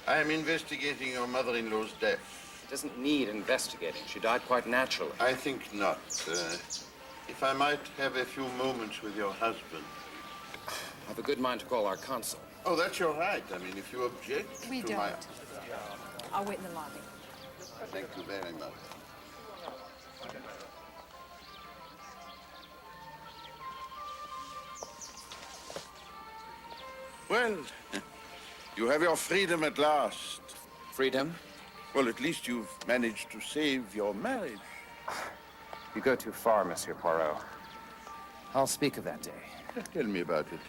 I am investigating your mother-in-law's death. It doesn't need investigating. She died quite naturally. I think not. If I might have a few moments with your husband. I have a good mind to call our consul. Oh, that's your right. I mean, if you object We to don't. my... I'll wait in the lobby. Thank you very much. Well, you have your freedom at last. Freedom? Well, at least you've managed to save your marriage. You go too far, Monsieur Poirot. I'll speak of that day. Tell me about it.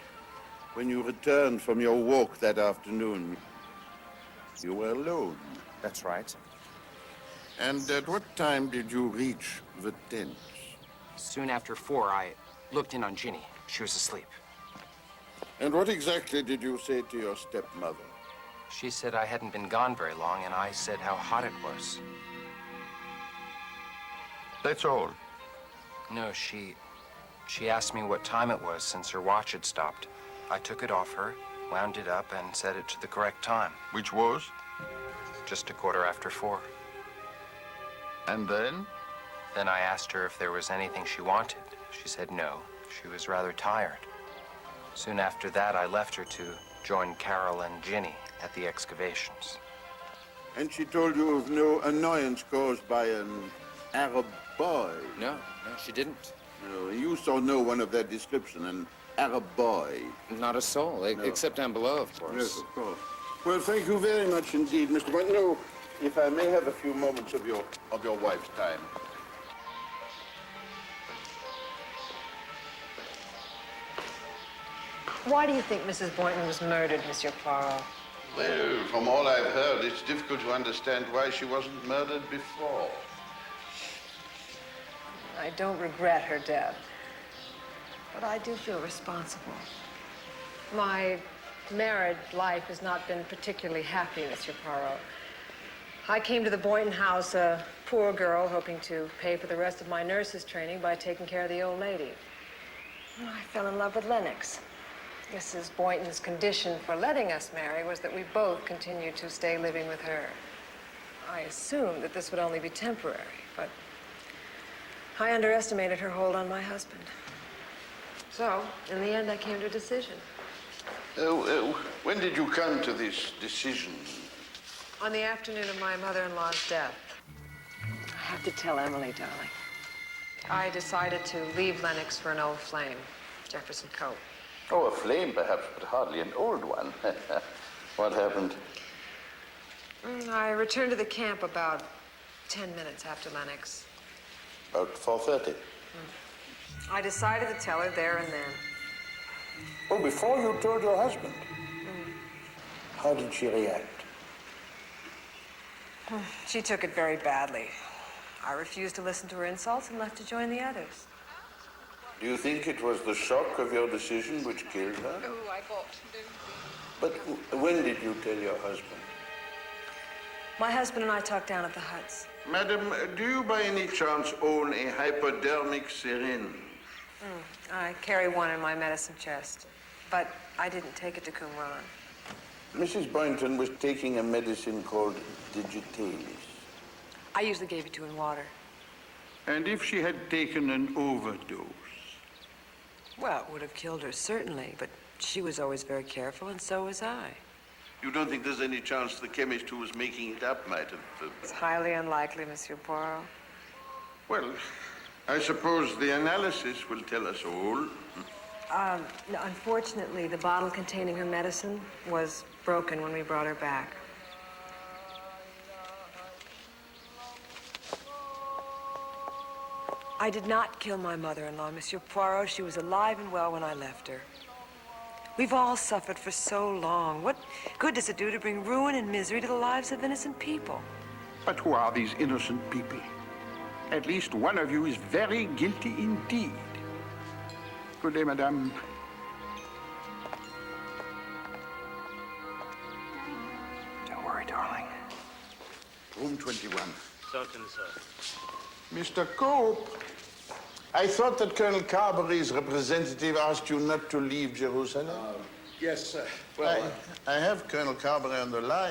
When you returned from your walk that afternoon, you were alone. That's right. And at what time did you reach the tent? Soon after 4, I looked in on Ginny. She was asleep. And what exactly did you say to your stepmother? She said I hadn't been gone very long, and I said how hot it was. That's all. No, she asked me what time it was since her watch had stopped. I took it off her, wound it up, and set it to the correct time. Which was? Just 4:15. And then? Then I asked her if there was anything she wanted. She said no. She was rather tired. Soon after that, I left her to join Carol and Ginny at the excavations. And she told you of no annoyance caused by an Arab boy? No, she didn't. No, you saw no one of that description, an Arab boy. Not a soul, except down below, of course. Yes, of course. Well, thank you very much indeed, Mr. Boynton. No, if I may have a few moments of your wife's time. Why do you think Mrs. Boynton was murdered, Monsieur Poirot? Well, from all I've heard, it's difficult to understand why she wasn't murdered before. I don't regret her death, but I do feel responsible. My married life has not been particularly happy, Monsieur Poirot. I came to the Boynton house a poor girl, hoping to pay for the rest of my nurse's training by taking care of the old lady. I fell in love with Lennox. Mrs. Boynton's condition for letting us marry was that we both continue to stay living with her. I assumed that this would only be temporary, but I underestimated her hold on my husband. So, in the end, I came to a decision. When did you come to this decision? On the afternoon of my mother-in-law's death. I have to tell Emily, darling. I decided to leave Lennox for an old flame, Jefferson Cope. Oh, a flame, perhaps, but hardly an old one. What happened? I returned to the camp about 10 minutes after Lennox. About 4:30. I decided to tell her there and then. Oh, before you told your husband? How did she react? She took it very badly. I refused to listen to her insults and left to join the others. Do you think it was the shock of your decision which killed her? Oh, I got But when did you tell your husband? My husband and I talked down at the huts. Madam, do you by any chance own a hypodermic syringe? I carry one in my medicine chest, but I didn't take it to Qumran. Mrs. Boynton was taking a medicine called digitalis. I usually gave it to her in water. And if she had taken an overdose? Well, it would have killed her, certainly, but she was always very careful, and so was I. You don't think there's any chance the chemist who was making it up might have... It's highly unlikely, Monsieur Poirot. Well, I suppose the analysis will tell us all. No, unfortunately, the bottle containing her medicine was broken when we brought her back. I did not kill my mother-in-law, Monsieur Poirot. She was alive and well when I left her. We've all suffered for so long. What good does it do to bring ruin and misery to the lives of innocent people? But who are these innocent people? At least one of you is very guilty indeed. Good day, madame. Don't worry, darling. Room 21. Certainly, sir. Mr. Cope, I thought that Colonel Carberry's representative asked you not to leave Jerusalem. Yes, sir. I have Colonel Carberry on the line.